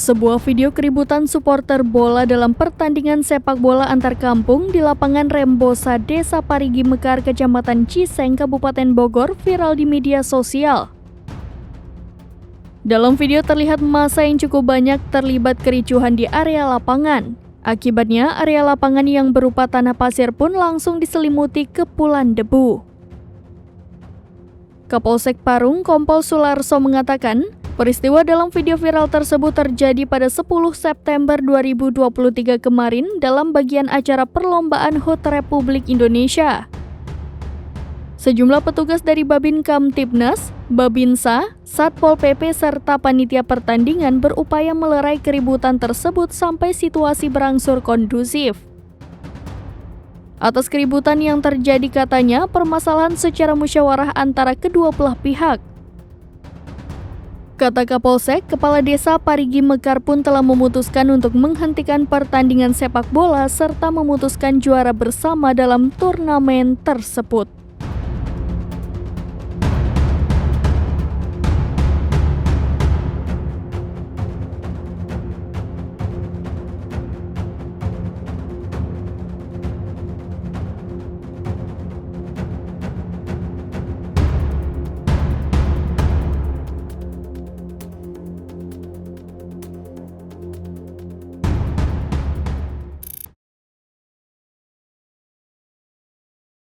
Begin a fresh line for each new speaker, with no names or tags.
Sebuah video keributan supporter bola dalam pertandingan sepak bola antar kampung di lapangan Rembosa, Desa Parigi Mekar, Kecamatan Ciseng, Kabupaten Bogor viral di media sosial. Dalam video terlihat massa yang cukup banyak terlibat kericuhan di area lapangan. Akibatnya, area lapangan yang berupa tanah pasir pun langsung diselimuti kepulan debu. Kapolsek Parung, Kompol Sularso mengatakan, peristiwa dalam video viral tersebut terjadi pada 10 September 2023 kemarin dalam bagian acara perlombaan HUT Republik Indonesia. Sejumlah petugas dari Babin Kamtibnas, Babinsa, Satpol PP serta panitia pertandingan berupaya melerai keributan tersebut sampai situasi berangsur kondusif. Atas keributan yang terjadi katanya permasalahan secara musyawarah antara kedua belah pihak. Kata Kapolsek, Kepala Desa Parigi Mekar pun telah memutuskan untuk menghentikan pertandingan sepak bola serta memutuskan juara bersama dalam turnamen tersebut.